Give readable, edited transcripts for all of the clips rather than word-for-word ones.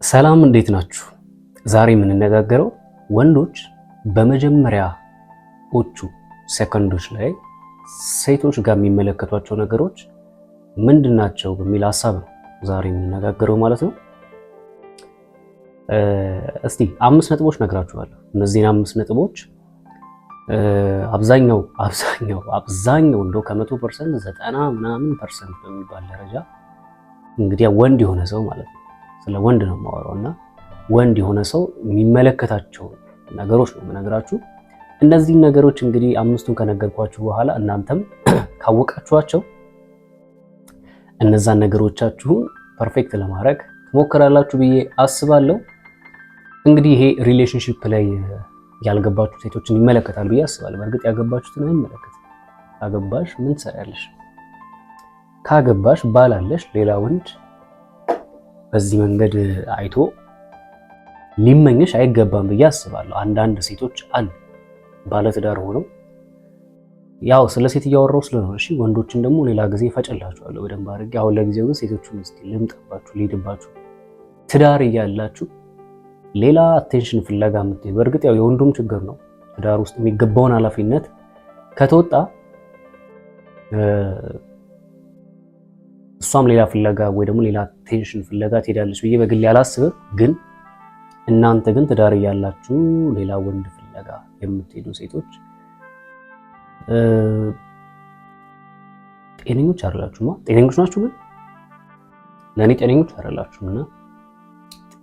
ሰላም እንዴት ናችሁ? ዛሬ የምንነጋገረው ወንዶች በመጀመሪያዎቹ ሰከንዶች ላይ ሴቶች ጋር የሚመለከቷቸው ነገሮች ምንድናቸው በሚል ሀሳብ ነው ዛሬ የምንነጋገረው ማለት ነው። እስቲ 5 ነጥቦች ነግራችኋለሁ። እነዚህን 5 ነጥቦች አብዛኛው እንደው ከ100% 90 ምናምን % በሚባል ደረጃ እንግዲህ ወንድ የሆነ ሰው ማለት ነው፣ ስለ ወንድ ነው የማወራው እና ወንድ የሆነ ሰው የሚመለከታቸው ነገሮች ነው የምነግራችሁ። እነዚህን ነገሮች እንግዲህ 5ቱን ከነገርኳችሁ በኋላ እናንተም ካወቃችኋቸው እነዛን ነገሮቻችሁን ፐርፌክት ለማድረግ ትሞክራላችሁ ብዬ አስባለሁ። እንግዲህ ይሄ ሪሌሽንሺፕ ላይ ያልገባችሁ ሴቶችን ይመለከታል ብዬ አስባለሁ። በእርግጥ ያገባችሁትን አይመለከትም። ካገባሽ ምን ትሰሪያለሽ? ካገባሽ ባል አለሽ፣ ሌላ ወንድ በዚህ መንገድ አይቶ ሊመኝሽ አይገባም ብዬ አስባለሁ። አንዳንድ ሴቶች አሉ ባለትዳር ሆነው፣ ያው ስለ ሴት እያወራሁ ስለሆነ እሺ፣ ወንዶችን ደግሞ ሌላ ጊዜ ፈጨላችኋለሁ በደንብ አድርጌ። አሁን ለጊዜው ግን ሴቶቹን እስቲ ልምጣባችሁ፣ ልሂድባችሁ። ትዳር እያላችሁ ሌላ አቴንሽን ፍለጋ የምትሄዱ፣ በእርግጥ ያው የወንዱም ችግር ነው። ትዳር ውስጥ የሚገባውን ኃላፊነት ከተወጣ እሷም ሌላ ፍለጋ ወይ ደግሞ ሌላ አቴንሽን ፍለጋ ትሄዳለች ብዬ በግሌ አላስብም። ግን እናንተ ግን ትዳር እያላችሁ ሌላ ወንድ ፍለጋ የምትሄዱ ሴቶች ጤነኞች አይደላችሁማ። ጤነኞች ናችሁ ግን ለእኔ ጤነኞች አይደላችሁም እና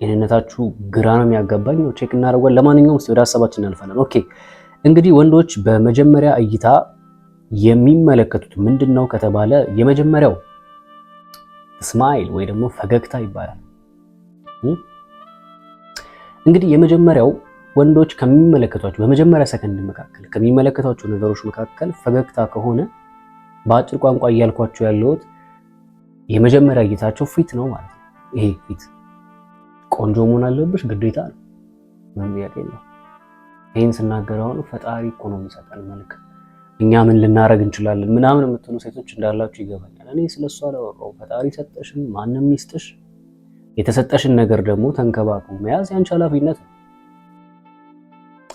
ጤንነታችሁ ግራ ነው የሚያጋባኝ። ቼክ እናደርጓል። ለማንኛውም ወደ ሀሳባችን እናልፋለን። ኦኬ እንግዲህ ወንዶች በመጀመሪያ እይታ የሚመለከቱት ምንድነው ከተባለ የመጀመሪያው ስማይል ወይ ደግሞ ፈገግታ ይባላል። እንግዲህ የመጀመሪያው ወንዶች ከሚመለከቷቸው በመጀመሪያ ሰከንድ መካከል ከሚመለከቷቸው ነገሮች መካከል ፈገግታ ከሆነ በአጭር ቋንቋ እያልኳቸው ያለሁት የመጀመሪያ እይታቸው ፊት ነው ማለት ነው። ይሄ ፊት ቆንጆ መሆን አለብሽ ግዴታ ነው፣ ምንም ጥያቄ የለውም። ይሄን ስናገር አሁን ፈጣሪ እኮ ነው የሚሰጠን መልክ፣ እኛ ምን ልናረግ እንችላለን ምናምን የምትሉ ሴቶች እንዳላችሁ ይገባኛል። እኔ ስለሷ አላወራሁም። ፈጣሪ ሰጠሽን፣ ማንም ይስጥሽ። የተሰጠሽን ነገር ደግሞ ተንከባክቦ መያዝ ያንቺ ኃላፊነት ነው።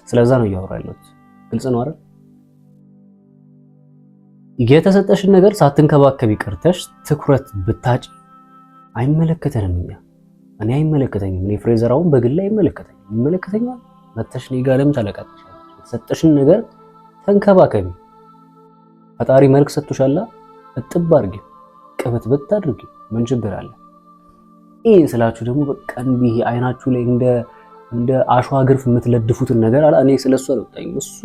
ስለዛ ነው እያወራ ያለሁት። ግልጽ ነው አይደል? የተሰጠሽን ነገር ሳትንከባከቢ ቀርተሽ ትኩረት ብታጭ አይመለከተንም። እኔ አይመለከተኝም። እኔ ፍሬዘራውን በግል አይመለከተኝም። ይመለከተኛል። መተሽ እኔ ጋር ለምን ታለቃቅሻለሽ? የተሰጠሽን ነገር ተንከባከቢ። ፈጣሪ መልክ ሰጥቶሻላ፣ እጥብ አድርጊ፣ ቅብትብት አድርጊ። ምን ችግር አለ? ይሄን ስላችሁ ደግሞ በቃ እንዲህ አይናችሁ ላይ እንደ አሸዋ ግርፍ የምትለድፉትን ነገር አላ እኔ ስለሱ አልወጣኝም። እሱ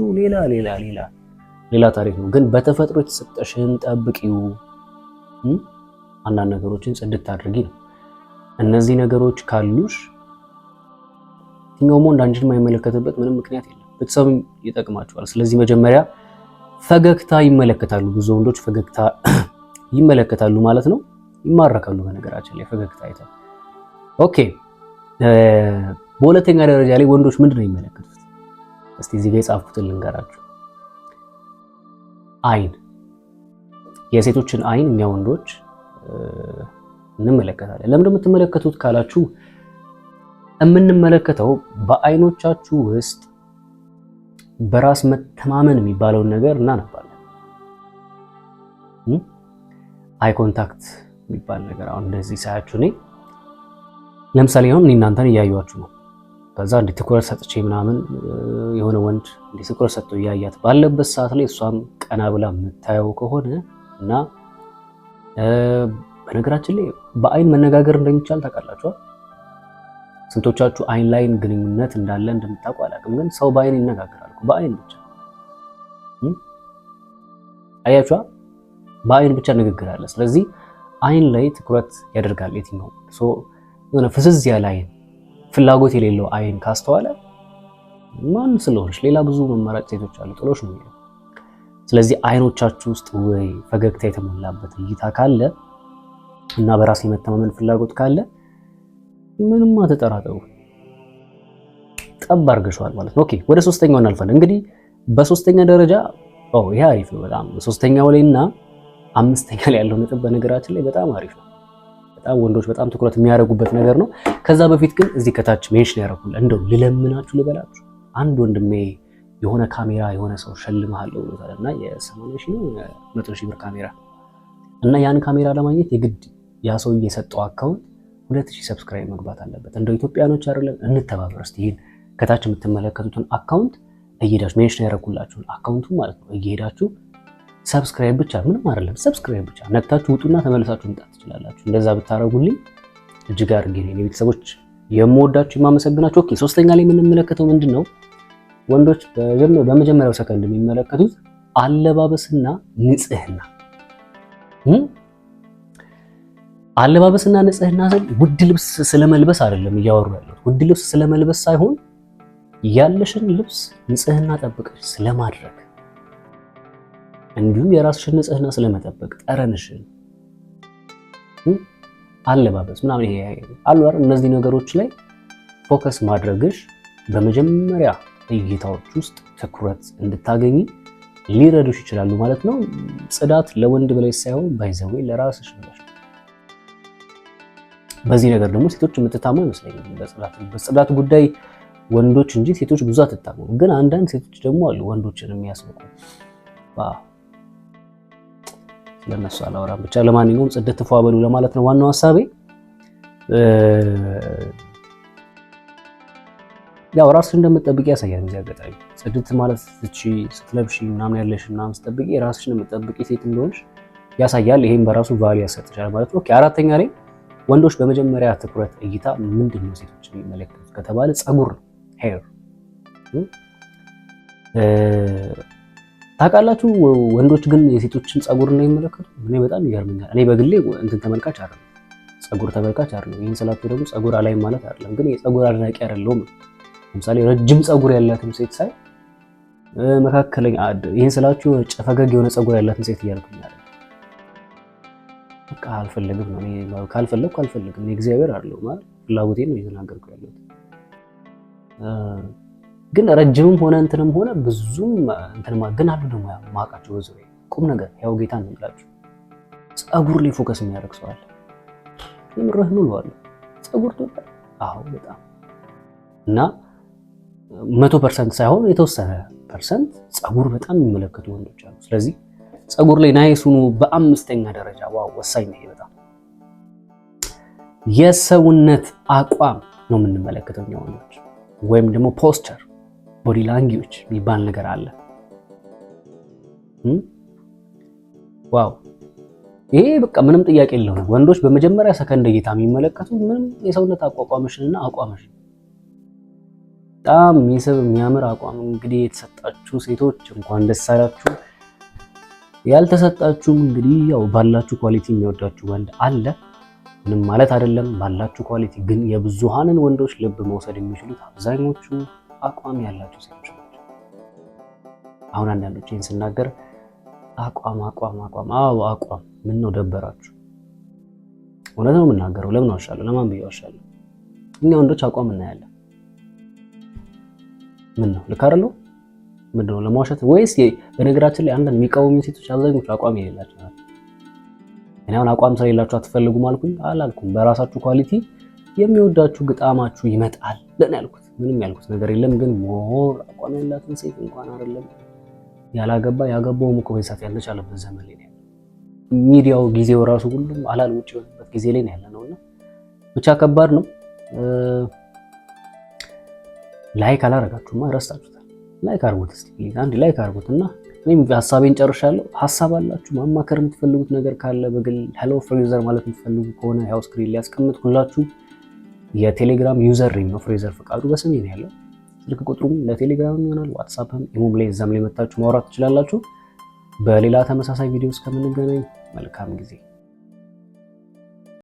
ሌላ ታሪክ ነው። ግን በተፈጥሮ የተሰጠሽን ጠብቂው። አንዳንድ ነገሮችን ጽድት አድርጊ ነው። እነዚህ ነገሮች ካሉሽ የትኛውም ወንድ አንቺን የማይመለከትበት ምንም ምክንያት የለም። ብትሰሙኝ ይጠቅማችኋል። ስለዚህ መጀመሪያ ፈገግታ ይመለከታሉ። ብዙ ወንዶች ፈገግታ ይመለከታሉ ማለት ነው። ይማረካሉ በነገራችን ላይ ፈገግታ አይተው። ኦኬ በሁለተኛ ደረጃ ላይ ወንዶች ምንድን ነው የሚመለከቱት? እስቲ እዚህ ጋር የጻፍኩትን ልንገራችሁ። አይን፣ የሴቶችን አይን እኛ ወንዶች እንመለከታለን። ለምን እንደምትመለከቱት ካላችሁ የምንመለከተው በአይኖቻችሁ ውስጥ በራስ መተማመን የሚባለውን ነገር እናነባለን። አይ ኮንታክት የሚባል ነገር አሁን እንደዚህ ሳያችሁ እኔ ለምሳሌ አሁን እናንተን እያዩአችሁ ነው። ከዛ እንደ ትኩረት ሰጥቼ ምናምን የሆነ ወንድ እንደ ትኩረት ሰጥቶ እያያት ባለበት ሰዓት ላይ እሷም ቀና ብላ የምታየው ከሆነ እና በነገራችን ላይ በአይን መነጋገር እንደሚቻል ታውቃላችሁ። ስንቶቻችሁ አይን ላይን ግንኙነት እንዳለ እንደምታውቁ አላውቅም፣ ግን ሰው በአይን ይነጋገራል። በአይን ብቻ አያችኋ፣ በአይን ብቻ ንግግር አለ። ስለዚህ አይን ላይ ትኩረት ያደርጋል የትኛው የሆነ ፍዝዝ ያለ አይን፣ ፍላጎት የሌለው አይን ካስተዋለ ማን ስለሆነች ሌላ ብዙ መመራጭ ሴቶች አሉ፣ ጥሎሽ ነው የሚለው። ስለዚህ አይኖቻችሁ ውስጥ ወይ ፈገግታ የተሞላበት እይታ ካለ እና በራስ የመተማመን ፍላጎት ካለ ምንም አትጠራጠሩ፣ ጠብ አድርገሽዋል ማለት ነው። ኦኬ ወደ ሶስተኛው እናልፋለን። እንግዲህ በሶስተኛ ደረጃ ይሄ አሪፍ ነው በጣም። ሶስተኛው ላይ እና 5ኛ ላይ ያለው ነጥብ በነገራችን ላይ በጣም አሪፍ ነው። በጣም ወንዶች በጣም ትኩረት የሚያደርጉበት ነገር ነው። ከዛ በፊት ግን እዚህ ከታች ሜንሽን ያደረኩልህ እንደው ልለምናችሁ ልበላችሁ፣ አንድ ወንድሜ የሆነ ካሜራ የሆነ ሰው ሸልምሃለሁ ብሎታልና የ80 ሺህ ነው 100 ሺህ ብር ካሜራ እና ያን ካሜራ ለማግኘት የግድ ያ ሰው የሰጠው አካውንት 2000 ሰብስክራይብ መግባት አለበት። እንደው ኢትዮጵያኖች አይደለም እንተባበር እስቲ። ይሄን ከታች የምትመለከቱትን አካውንት እየሄዳችሁ ሜንሽን ያደረኩላችሁን አካውንቱ ማለት ነው እየሄዳችሁ ሰብስክራይብ ብቻ ምንም አይደለም፣ ሰብስክራይብ ብቻ ነክታችሁ ውጡና ተመልሳችሁ መምጣት ትችላላችሁ። እንደዛ ብታረጉልኝ እጅግ አድርጌ ነው ቤተሰቦች የምወዳችሁ የማመሰግናችሁ። ኦኬ ሶስተኛ ላይ የምንመለከተው ምንድነው? ወንዶች በመጀመሪያው ሰከንድ የሚመለከቱት አለባበስና ንጽህና። አለባበስና ንጽህና ስል ውድ ልብስ ስለመልበስ አይደለም እያወሩ ያለው። ውድ ልብስ ስለመልበስ ሳይሆን ያለሽን ልብስ ንጽህና ጠብቀሽ ስለማድረግ እንዲሁም የራስሽን ንጽህና ስለመጠበቅ ጠረንሽን፣ አለባበስ ምናምን ይሄ አሉ አይደል? እነዚህ ነገሮች ላይ ፎከስ ማድረግሽ በመጀመሪያ እይታዎች ውስጥ ትኩረት እንድታገኝ ሊረዱሽ ይችላሉ ማለት ነው። ጽዳት ለወንድ ብለሽ ሳይሆን ባይዘዌ ለራስሽ ብለሽ። በዚህ ነገር ደግሞ ሴቶች የምትታሙ ይመስለኛል። በጽዳት ጉዳይ ወንዶች እንጂ ሴቶች ብዙ አትታሙ። ግን አንዳንድ ሴቶች ደግሞ አሉ ወንዶችን የሚያስንቁ። ለነሱ አላወራም። ብቻ ለማንኛውም ጽድት ፏ በሉ ለማለት ነው ዋናው ሐሳቤ። ያው ራስሽን እንደምትጠብቂ ያሳያል። እዚህ አጋጣሚ ጽድት ማለት ስትለብሺ ምናምን ያለሽ ምናምን ስትጠብቂ ራስሽን የምትጠብቂ ሴት እንደሆንሽ ያሳያል። ይሄን በራሱ ቫልዩ ያሰጥሻል ማለት ነው። ኦኬ አራተኛ ላይ ወንዶች በመጀመሪያ ትኩረት እይታ ምንድነው ሴቶች የሚመለከቱት ከተባለ ፀጉር ነው። ሄር ታውቃላችሁ። ወንዶች ግን የሴቶችን ፀጉር ነው የሚመለከቱ። እኔ በጣም ይገርመኛል። እኔ በግሌ እንትን ተመልካች አይደለም፣ ፀጉር ተመልካች አይደለም። ይሄን ስላችሁ ደግሞ ፀጉር አላይም ማለት አይደለም፣ ግን የፀጉር አድናቂ አይደለሁም። ለምሳሌ ረጅም ፀጉር ያላትን ሴት ሳይ መካከለኛ ይሄን ስላችሁ ጨፈገግ የሆነ ፀጉር ያላትን ሴት እያልኩኝ አይደለም። በቃ አልፈልግም ነው። እኔ ካልፈለግኩ አልፈልግም። እኔ እግዚአብሔር አይደለሁ ማለት ፍላጎቴን ነው እየተናገርኩ ያለሁት። ግን ረጅምም ሆነ እንትንም ሆነ ብዙም እንትን ግን አሉ ደግሞ ማውቃቸው ብዙ ቁም ነገር ያው ጌታ ነው ይላችሁ ፀጉር ላይ ፎከስ የሚያደርግ ሰው አለ። የምርህ ነው ነው ፀጉር ተወጣ። አዎ በጣም እና 100% ሳይሆን የተወሰነ ፐርሰንት ፀጉር በጣም የሚመለከቱ ወንዶች አሉ። ስለዚህ ፀጉር ላይ ናይስ ሁኑ። በአምስተኛ ደረጃ ዋው ወሳኝ ነው በጣም የሰውነት አቋም ነው የምንመለከተው እኛ ወንዶች፣ ወይም ደግሞ ፖስቸር ቦዲ ላንጉዌጅ የሚባል ነገር አለ። ዋው ይሄ በቃ ምንም ጥያቄ የለውም። ወንዶች በመጀመሪያ ሰከንድ እይታ የሚመለከቱት ምንም የሰውነት አቋቋምሽንና አቋምሽን በጣም የሚስብ የሚያምር አቋም። እንግዲህ የተሰጣችሁ ሴቶች እንኳን ደስ አላችሁ። ያልተሰጣችሁም እንግዲህ ያው ባላችሁ ኳሊቲ የሚወዳችሁ ወንድ አለ፣ ምንም ማለት አይደለም። ባላችሁ ኳሊቲ ግን የብዙሃንን ወንዶች ልብ መውሰድ የሚችሉት አብዛኞቹ አቋም ያላቸው ሴቶች ናቸው። አሁን አንዳንዶች ይህን ስናገር አቋም ምን ነው ደበራችሁ? እውነት ነው የምናገረው። ለምን ዋሻለሁ? ለማን ብዬ ዋሻለሁ? እኛ ወንዶች አቋም እናያለን። ምን ነው ልክ አይደለሁ? ምንድን ነው ለማዋሸት ወይስ? በነገራችን ላይ አንዳንድ የሚቃወሙ ሴቶች አብዛኞቹ አቋም የሌላቸው ናቸው። እኔ አሁን አቋም ስለሌላችሁ አትፈልጉም አልኩኝ አላልኩም። በራሳችሁ ኳሊቲ የሚወዳችሁ ግጣማችሁ ይመጣል ለኔ ያልኩት። ምንም ያልኩት ነገር የለም። ግን ሞር አቋም ያላትን ሴት እንኳን አይደለም ያላገባ ያገባውም እኮ በዛት ያልቻለበት ዘመን ላይ ነው። ሚዲያው ጊዜው ራሱ ሁሉም አላል ውጪ የሆነበት ጊዜ ላይ ነው ያለነውና ብቻ ከባድ ነው። ላይክ አላረጋችሁማ ረስታችሁታል። ላይክ አርጉት እስቲ ፕሊዝ፣ አንድ ላይክ አርጉትና እኔም ሀሳቤን ጨርሻለሁ። ሀሳብ አላችሁ ማማከር የምትፈልጉት ነገር ካለ በግል ሄሎ ፍሬዘር ማለት የምትፈልጉ ከሆነ ያው ስክሪን ላይ ያስቀምጥኩላችሁ የቴሌግራም ዩዘር ኔም ነው ፍሬዘር ፈቃዱ በስሜ ነው ያለው። ስልክ ቁጥሩም ለቴሌግራም ይሆናል፣ ዋትስአፕም ኢሞም ላይ እዛም ላይ መታችሁ ማውራት ትችላላችሁ። በሌላ ተመሳሳይ ቪዲዮ እስከምንገናኝ መልካም ጊዜ